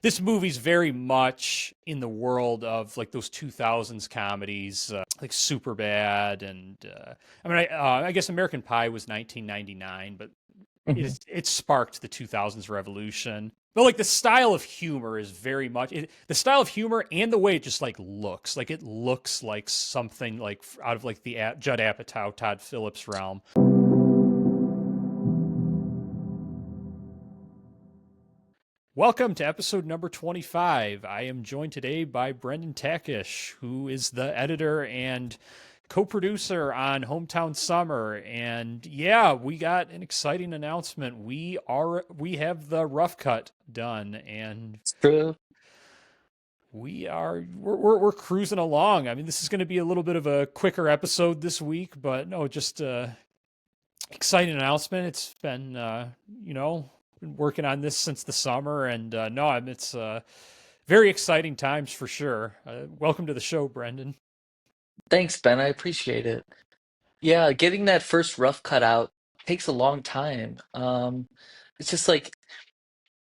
this movie's very much in the world of like those 2000s comedies, like Superbad, and I guess American Pie was 1999, but Mhm. it sparked the 2000s revolution. But like the style of humor is very much the style of humor and the way it just like it looks like something like out of like the Judd Apatow, Todd Phillips realm. Welcome to episode number 25. I am joined today by Brendan Takish, who is the editor and co-producer on Hometown Summer. And yeah, we got an exciting announcement. We have the rough cut done, and It's true. we're cruising along. I mean, this is going to be a little bit of a quicker episode this week, but no, just exciting announcement. It's been been working on this since the summer, and no, it's very exciting times for sure. Welcome to the show, Brendan. Thanks, Ben. I appreciate it. Yeah, getting that first rough cut out takes a long time. It's just like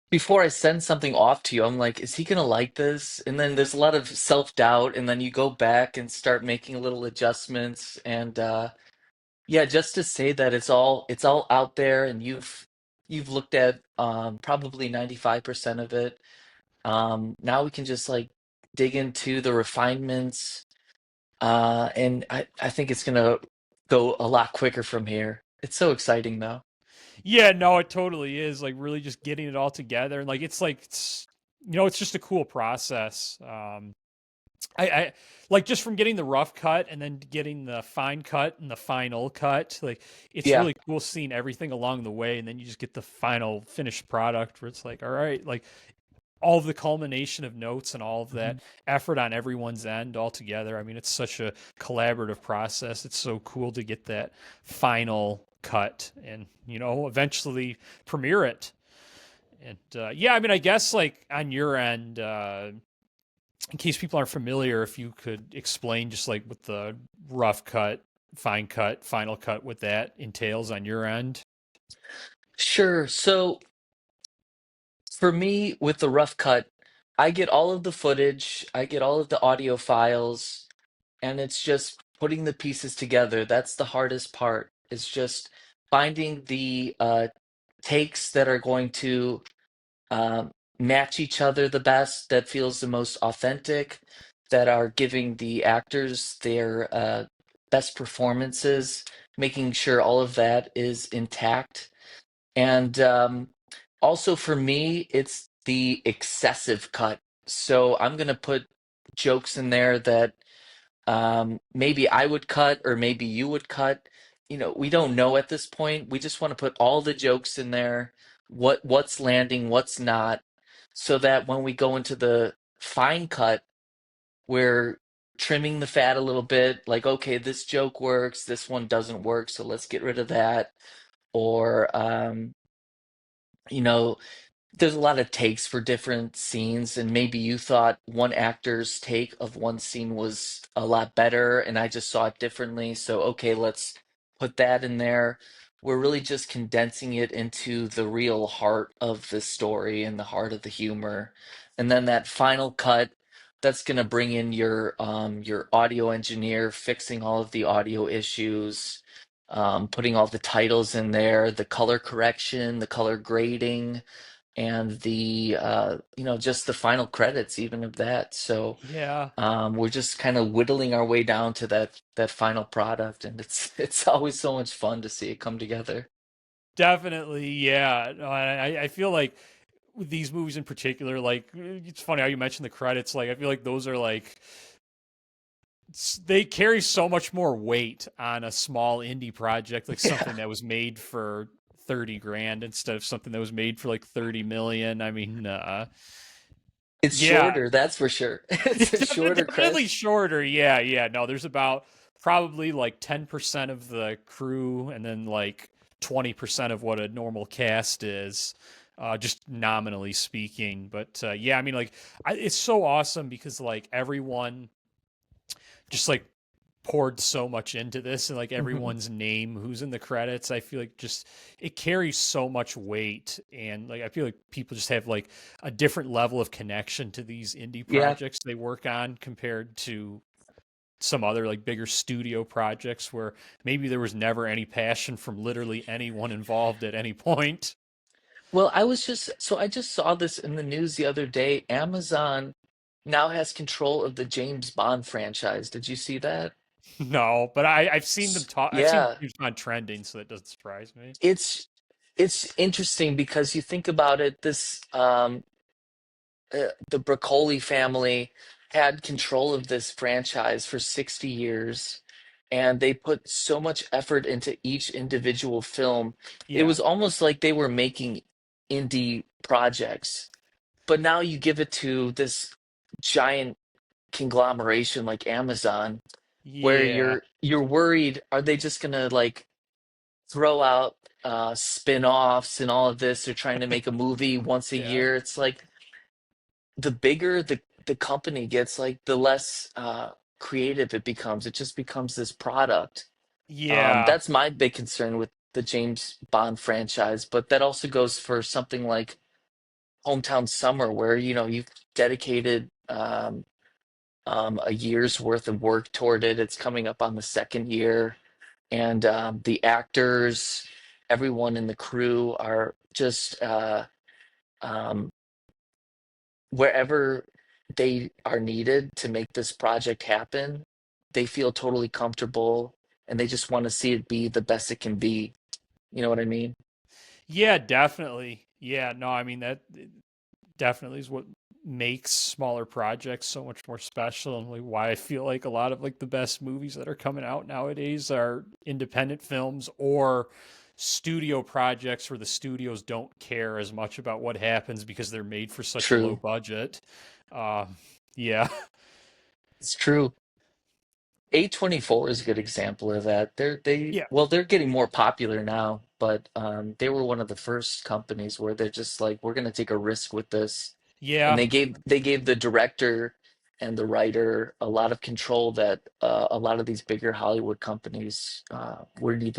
before I send something off to you, I'm like, is he gonna like this? And then there's a lot of self-doubt, and then you go back and start making little adjustments. And yeah, just to say that it's all out there, and you've looked at probably 95% of it. Now we can just like dig into the refinements. And I think it's gonna go a lot quicker from here. It's so exciting though. Yeah, no, it totally is like really just getting it all together, and it's just a cool process. I like just from getting the rough cut and then getting the fine cut and the final cut. Like it's Yeah. really cool seeing everything along the way, and then you just get the final finished product where it's like, all right, like all of the culmination of notes and all of Mhm. that effort on everyone's end all together. I mean, it's such a collaborative process. It's so cool to get that final cut and, eventually premiere it. And yeah, I mean, I guess like on your end, in case people aren't familiar, if you could explain just like what the rough cut, fine cut, final cut, what that entails on your end. Sure. So for me, with the rough cut, I get all of the footage, I get all of the audio files, and it's just putting the pieces together. That's the hardest part. It's just finding the takes that are going to match each other the best, that feels the most authentic, that are giving the actors their best performances, making sure all of that is intact. And also for me, it's the excessive cut. So I'm going to put jokes in there that maybe I would cut or maybe you would cut. We don't know at this point. We just want to put all the jokes in there, what's landing, what's not, so that when we go into the fine cut, we're trimming the fat a little bit, like, okay, this joke works, this one doesn't work, so let's get rid of that. Or you know, there's a lot of takes for different scenes, and maybe you thought one actor's take of one scene was a lot better, and I just saw it differently. So, okay, let's put that in there. We're really just condensing it into the real heart of the story and the heart of the humor. And then that final cut, that's gonna bring in your audio engineer, fixing all of the audio issues, putting all the titles in there, the color correction, the color grading, and the just the final credits even of that. So Yeah. we're just kind of whittling our way down to that final product, and it's always so much fun to see it come together. Definitely, yeah. No, I feel like with these movies in particular, like it's funny how you mentioned the credits. Like I feel like those are like they carry so much more weight on a small indie project, like Yeah, something that was made for 30 grand instead of something that was made for like 30 million. I mean, it's yeah, shorter, that's for sure. It's it's a shorter definitely credit. shorter. Yeah, yeah. No, there's about probably like 10% of the crew and then like 20% of what a normal cast is, just nominally speaking. But yeah, I mean, like, it's so awesome because like everyone just like poured so much into this, and like Hmm. everyone's name who's in the credits, I feel like just it carries so much weight, and like I feel like people just have like a different level of connection to these indie Yeah. projects they work on compared to some other like bigger studio projects where maybe there was never any passion from literally anyone involved at any point. Well, I just saw this in the news the other day. Amazon now has control of the James Bond franchise. Did you see that? No, but I've seen them talk. I've seen Yeah, James Bond trending, so that doesn't surprise me. it's it's interesting because you think about it, the Broccoli family had control of this franchise for 60 years, and they put so much effort into each individual film. It Yeah, was almost like they were making indie projects. But now you give it to this giant conglomeration like Amazon, where yeah, you're worried, are they just gonna like throw out spin-offs and all of this? They're trying to make a movie once a yeah, year. It's like the bigger the company gets, like the less creative it becomes. It just becomes this product. yeah, That's my big concern with the James Bond franchise, but that also goes for something like Hometown Summer, where you've dedicated a year's worth of work toward it. It's coming up on the second year, and the actors, everyone in the crew are just um, wherever they are needed to make this project happen. They feel totally comfortable, and they just want to see it be the best it can be. You know what I mean? yeah, definitely. Yeah, no, I mean that definitely is what makes smaller projects so much more special, and like why I feel like a lot of like the best movies that are coming out nowadays are independent films or studio projects where the studios don't care as much about what happens because they're made for such a low True. budget. Um, yeah, It's true. A24 is a good example of that. yeah, They're getting more popular now, but they were one of the first companies where they're just like, we're going to take a risk with this, and yeah. they gave the director and the writer a lot of control that a lot of these bigger Hollywood companies wouldn't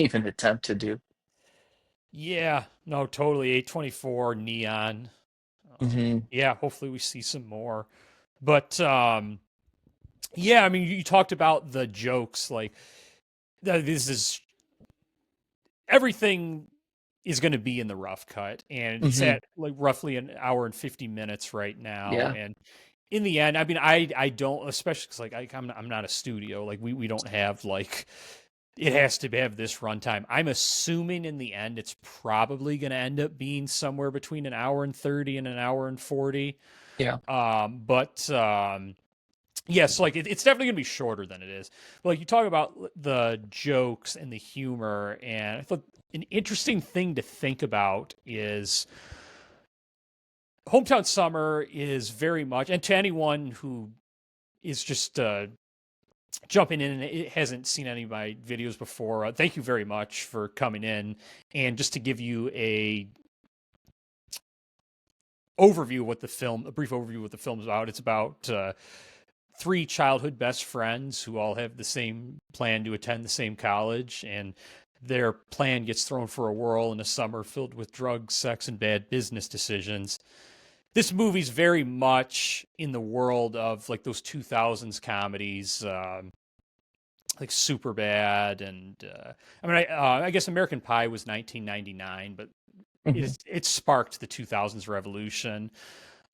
even attempt to do. Yeah, no, totally. A24 Neon. Hmm. Yeah, hopefully we see some more. But yeah, I mean, you talked about the jokes. Like, this is everything is going to be in the rough cut, and it's Hmm. at like roughly an hour and 50 minutes right now. Yeah, And in the end, I mean, I don't, especially because like I'm not a studio. Like we don't have like it has to have this runtime. I'm assuming in the end, it's probably going to end up being somewhere between an hour and 30 and an hour and 40. yeah. But yes, like it's definitely going to be shorter than it is. But like you talk about the jokes and the humor, and I thought an interesting thing to think about is Hometown Summer is very much, and to anyone who is just jumping in and it hasn't seen any of my videos before, thank you very much for coming in. And just to give you a brief overview of what the film is about. It's about three childhood best friends who all have the same plan to attend the same college, and their plan gets thrown for a whirl in a summer filled with drugs, sex, and bad business decisions. This movie's very much in the world of like those 2000s comedies, like Super Bad, and I guess American Pie was 1999, but Hmm. it sparked the 2000s revolution.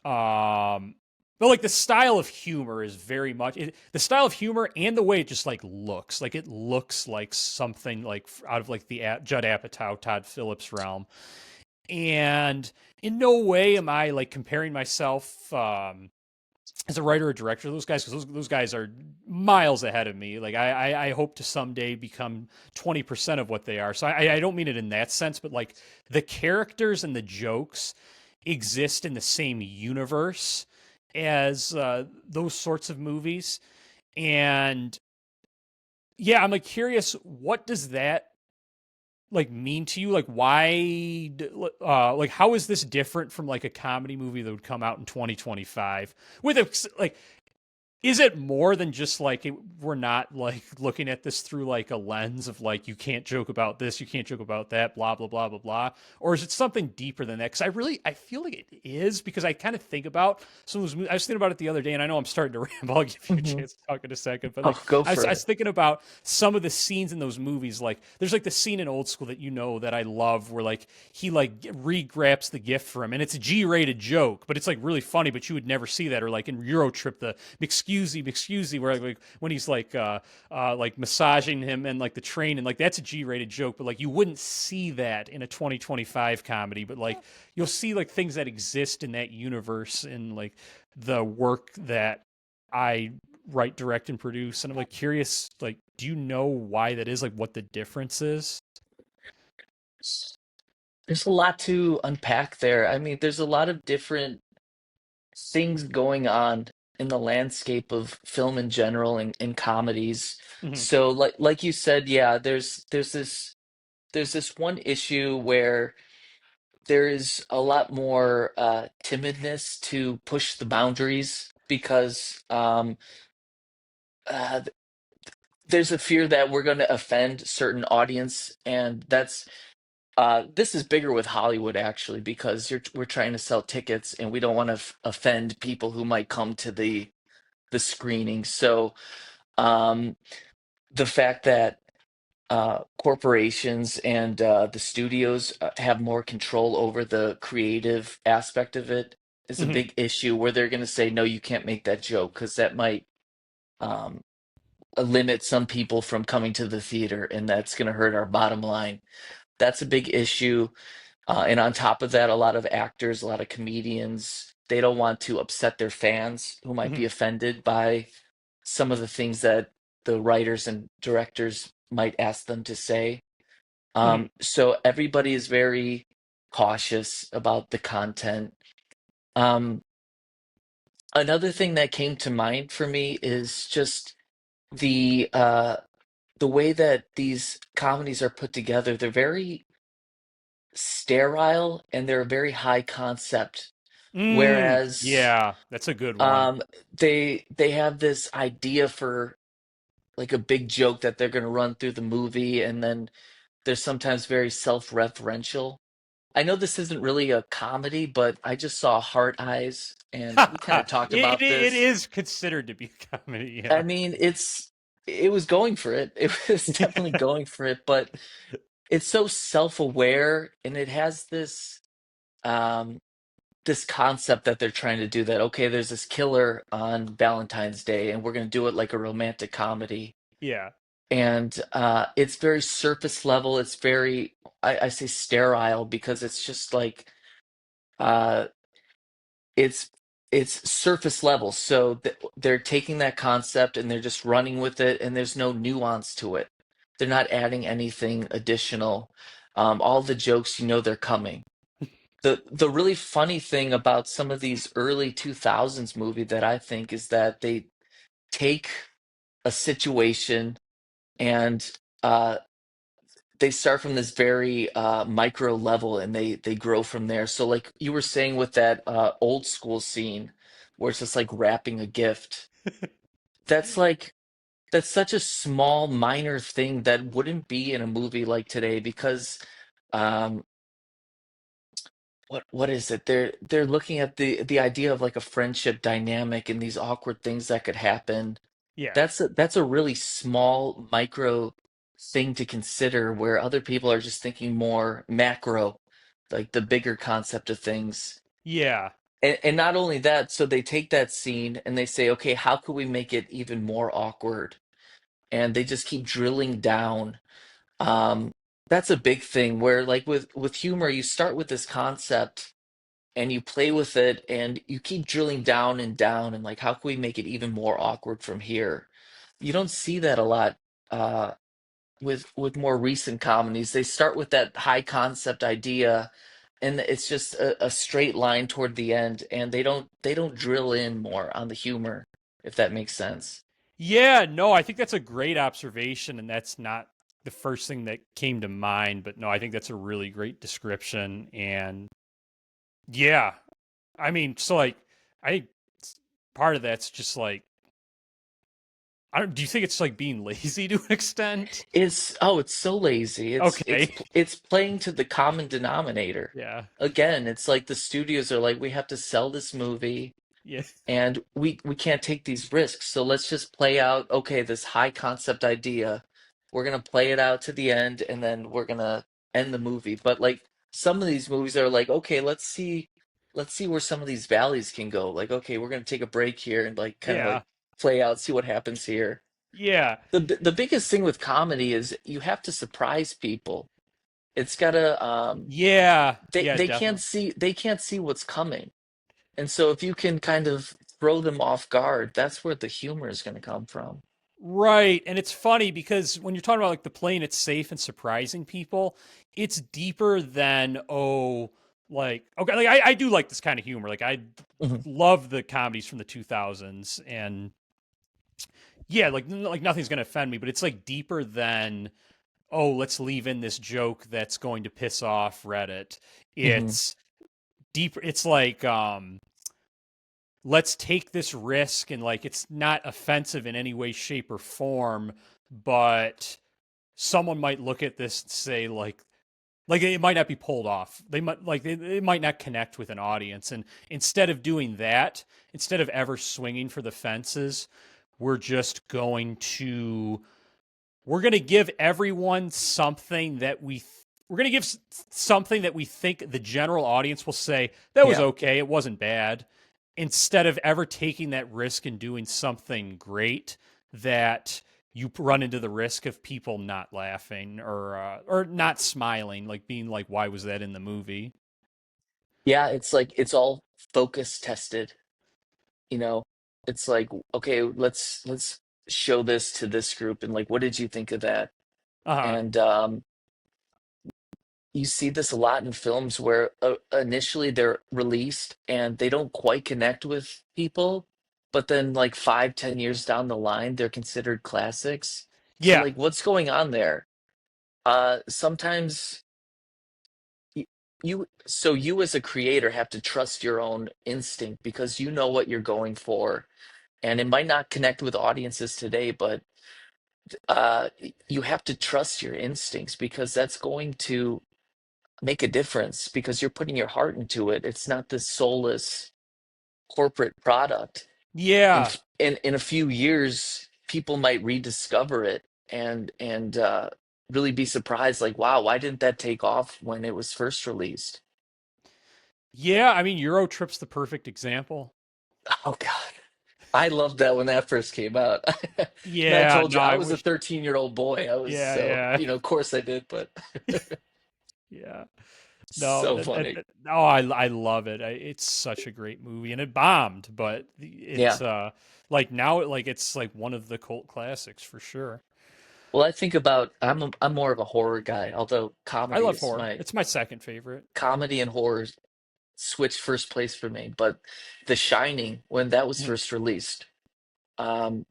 Um, but like the style of humor is very much the style of humor and the way it just like it looks like something like out of like the Judd Apatow, Todd Phillips realm. And in no way am I like comparing myself as a writer or director of those guys, because those guys are miles ahead of me. Like I hope to someday become 20% of what they are. So I don't mean it in that sense, but like the characters and the jokes exist in the same universe as those sorts of movies. And yeah, I'm like curious, what does that like mean to you? Like like how is this different from like a comedy movie that would come out in 2025 with a like is it more than just like we're not like looking at this through like a lens of like you can't joke about this, you can't joke about that, blah blah blah blah blah, or is it something deeper than that? Because I feel like it is because I kind of think about some of those movies. I was thinking about it the other day, and I know I'm starting to ramble. I'll give you a Hmm. chance to talk in a second, but like Oh, go I for was it. thinking about some of the scenes in those movies. Like there's like the scene in Old School that that I love, where like he like re-grabs the gift for him, and it's a G-rated joke, but it's like really funny. But you would never see that, or like in Eurotrip, the McScusey, where like when he's like massaging him and like the train, and like that's a G-rated joke, but like you wouldn't see that in a 2025 comedy, but like you'll see like things that exist in that universe in like the work that I write, direct, and produce. And I'm like curious, like, do you know why that is? Like, what the difference is? There's a lot to unpack there. I mean, there's a lot of different things going on in the landscape of film in general and comedies. Mm-hmm. So like you said, yeah, there's this one issue where there is a lot more timidness to push the boundaries because uh, there's a fear that we're going to offend certain audience, and this is bigger with Hollywood actually because we're trying to sell tickets and we don't want to offend people who might come to the screening. So um, the fact that corporations and the studios have more control over the creative aspect of it is a Mm-hmm. big issue where they're going to say, no, you can't make that joke because that might um, limit some people from coming to the theater and that's going to hurt our bottom line. That's a big issue. And on top of that, a lot of actors, a lot of comedians, they don't want to upset their fans who might Mm-hmm. be offended by some of the things that the writers and directors might ask them to say. Mm-hmm. So everybody is very cautious about the content. Um, Another thing that came to mind for me is just the way that these comedies are put together. They're very sterile and they're a very high concept. Whereas Yeah, that's a good one. um, they have this idea for like a big joke that they're going to run through the movie, and then they're sometimes very self-referential. I know this isn't really a comedy, but I just saw Heart Eyes, and we kind of talked about It this. is considered to be a comedy. I Yeah. mean, it was going for it. It was definitely going for it, but it's so self-aware, and it has um this concept that they're trying to do that okay, there's this killer on Valentine's Day, and we're going to do it like a romantic comedy. Yeah. And it's very surface level. It's very I say sterile because it's just like uh it's it's surface level. So they're taking that concept and they're just running with it, and there's no nuance to it. They're not adding anything additional. All the jokes, you know, they're coming. The really funny thing about some of these early 2000s movie that I think is that they take a situation and uh, they start from this very micro level and they grow from there. So like you were saying with that old school scene where it's just like wrapping a gift, that's like that's such a small minor thing that wouldn't be in a movie like today because um what is it? They're looking at the idea of like a friendship dynamic and these awkward things that could happen. Yeah. That's a really small micro thing to consider where other people are just thinking more macro, like the bigger concept of things. Yeah. And not only that, so they take that scene and they say, okay, how could we make it even more awkward? And they just keep drilling down. Um, that's a big thing where like with humor, you start with this concept and you play with it and you keep drilling down and down and like how can we make it even more awkward from here. You don't see that a lot uh with more recent comedies. They start with that high concept idea and it's just a straight line toward the end, and they don't drill in more on the humor, if that makes sense. Yeah, no, I think that's a great observation, and that's not the first thing that came to mind. But no, I think that's a really great description. And yeah, I mean, so like, I think part of that's just like I don't, do you think it's like being lazy to an extent? It's so lazy. Okay. It's playing to the common denominator. Yeah. Again, it's like the studios are like, we have to sell this movie Yeah. and we can't take these risks. So let's just play out, okay, this high concept idea. We're gonna play it out to the end and then we're gonna end the movie. But like some of these movies are like, okay, let's see where some of these valleys can go. Like, okay, we're gonna take a break here and like kind of Yeah. like play out, see what happens here. Yeah. The biggest thing with comedy is you have to surprise people. It's gotta Yeah. Yeah, definitely. they can't see what's coming. And so if you can kind of throw them off guard, that's where the humor is gonna come from. Right. And it's funny because when you're talking about like the playing it safe and surprising people, it's deeper than, oh, like, okay, like I do like this kind of humor. Like I Mhm, love the comedies from the 2000s, and yeah, like nothing's going to offend me, but it's like deeper than, oh, let's leave in this joke that's going to piss off Reddit. mhm, It's deeper. It's like, let's take this risk, and like it's not offensive in any way, shape, or form, but someone might look at this and say like it might not be pulled off. They might like it might not connect with an audience, and instead of doing that, instead of ever swinging for the fences, we're just going to we're going to give everyone something that we're going to give something that we think the general audience will say that was yeah. okay, it wasn't bad, instead of ever taking that risk and doing something great that you run into the risk of people not laughing or not smiling, like being like, why was that in the movie? Yeah, it's like it's all focus tested, you know. It's like, okay, let's show this to this group and like what did you think of that? Uh-huh. And you see this a lot in films where initially they're released and they don't quite connect with people, but then like 5, 10 years down the line, they're considered classics. So Yeah. like, what's going on there? Sometimes y- you as a creator have to trust your own instinct because you know what you're going for, and it might not connect with audiences today, but you have to trust your instincts because that's going to make a difference because you're putting your heart into it. It's not this soulless corporate product. And Yeah. in a few years, people might rediscover it and really be surprised, like, wow, why didn't that take off when it was first released? Yeah, I mean, Eurotrip's the perfect example. Oh God. I loved that when that first came out. And I Yeah, told no, you I I was a wish. 13-year-old boy. I was Yeah, so, yeah. of course I did, but Yeah. No, so funny. oh, I love it. It's such a great movie, and it bombed, but Yeah. it's like now like it's like one of the cult classics for sure. Well, I think about I'm more of a horror guy, although I comedy love is horror. my It's my second favorite. comedy and horror switched first place for me. But The Shining, when that was Mm, first released,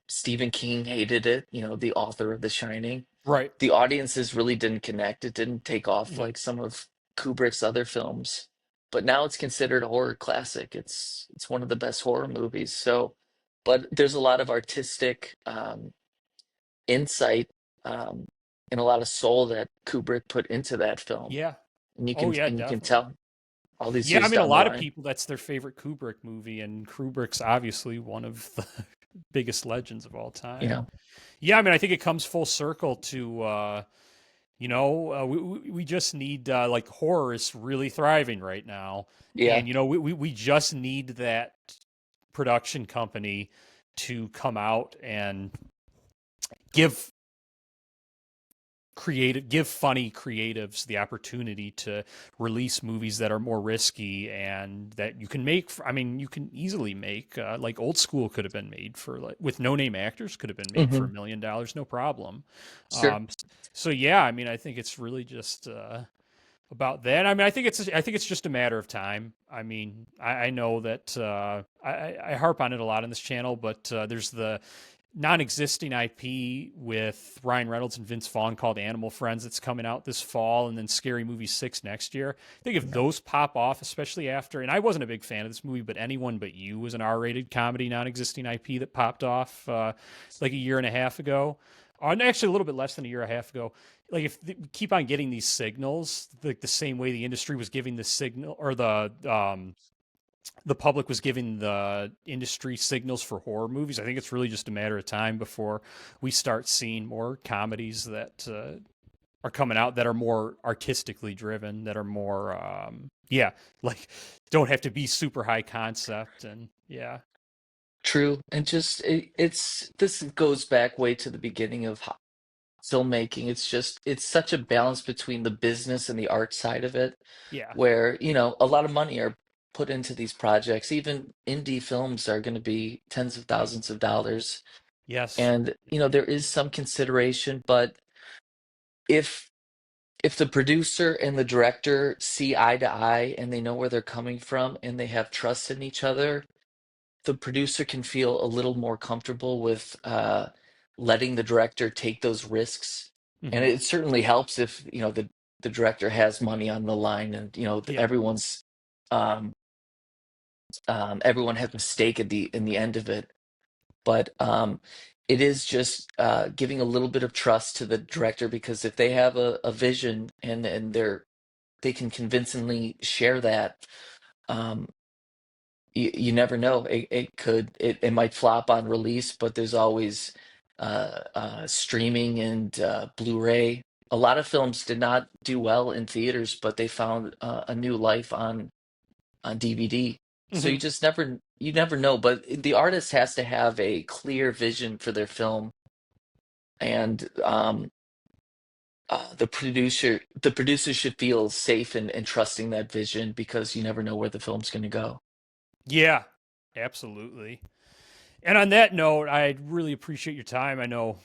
Stephen King hated it, the author of The Shining. right. The audiences really didn't connect. It didn't take off No. like some of Kubrick's other films. But now it's considered a horror classic. It's one of the best horror movies. So, but there's a lot of artistic insight um, and a lot of soul that Kubrick put into that film, Yeah. and Oh yeah, you can definitely. tell all these Yeah, I years mean, a down the lot of line. people that's their favorite Kubrick movie, and Kubrick's obviously one of the biggest legends of all You time. know, Yeah, I mean, I think it comes full circle to we just need like horror is really thriving right now, yeah. and we just need that production company to come out and give give funny creatives the opportunity to release movies that are more risky and that you can make I mean you can easily make like Old School could have been made for like with no name actors could have been made for Hmm. $1 million, no problem. Sure. So yeah, I mean I think it's really just about that. I mean, I think it's just a matter of time. I mean, I know that I harp on it a lot on this channel, but there's non-existing IP with Ryan Reynolds and Vince Vaughn called Animal Friends that's coming out this fall, and then Scary Movie 6 next year. I think if those pop off, especially after, and I wasn't a big fan of this movie, but Anyone But You was an R-rated comedy non-existing IP that popped off like a year and a half ago, or actually a little bit less than a year and a half ago. Like if we keep on getting these signals, like the same way the industry was giving the signal, or the public was giving the industry signals for horror movies. I think it's really just a matter of time before we start seeing more comedies that are coming out that are more artistically driven, that are more, yeah, like don't have to be super high concept. And yeah, True. And just it's this goes back way to the beginning of filmmaking. It's just it's such a balance between the business and the art side of it, yeah, where, a lot of money are put into these projects. Even indie films are going to be tens of thousands of dollars. yes, And, there is some consideration, but if if the producer and the director see eye to eye and they know where they're coming from and they have trust in each other, the producer can feel a little more comfortable with letting the director take those risks. And hmm, it certainly helps if, the director has money on the line and, yeah, um, everyone has a stake at the in the end of it. But it is just giving a little bit of trust to the director, because if they have a vision and they can convincingly share that, um, you never know. It might flop on release, but there's always streaming and Blu-ray. A lot of films did not do well in theaters, but they found a new life on DVD. So hmm, you never know. But the artist has to have a clear vision for their film, and the producer should feel safe and trusting that vision, because you never know where the film's going to go. yeah, absolutely. And on that note, I really appreciate your time. I know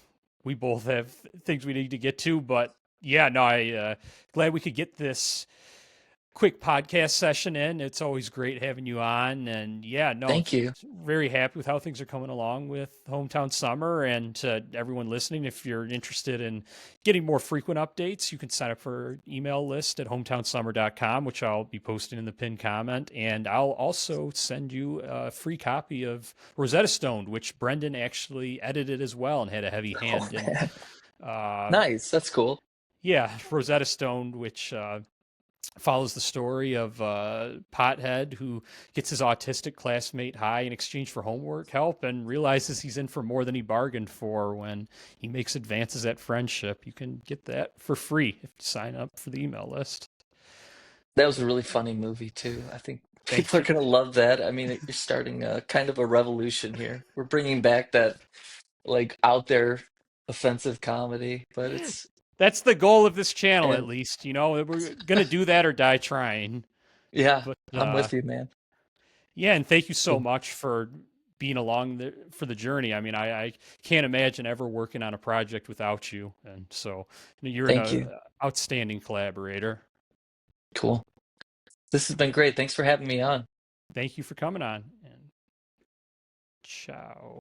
we both have things we need to get to, but yeah, no, I glad we could get this quick podcast session in. It's always great having you on, and yeah, no, Thank you. very happy with how things are coming along with Hometown Summer. And to everyone listening, if you're interested in getting more frequent updates, you can sign up for an email list at hometownsummer.com, which I'll be posting in the pinned comment. And I'll also send you a free copy of Rosetta Stone, which Brendan actually edited as well and had a heavy Oh hand in. man, Uh, nice. That's cool. yeah, Rosetta Stone, which follows the story of Pothead who gets his autistic classmate high in exchange for homework help and realizes he's in for more than he bargained for when he makes advances at friendship. You can get that for free if you sign up for the email list. That was a really funny movie too. I think people Thank are you. gonna love that. I mean, you're starting a kind of a revolution here. We're bringing back that like out there offensive comedy, but it's That's the goal of this channel, at and least. You know, we're going to do that or die trying. yeah, But I'm with you, man. yeah, and thank you so Cool. much for being along for the journey. I mean, I can't imagine ever working on a project without you, and so you're an Thank you. outstanding collaborator. Cool. This has been great. Thanks for having me on. Thank you for coming on, and ciao.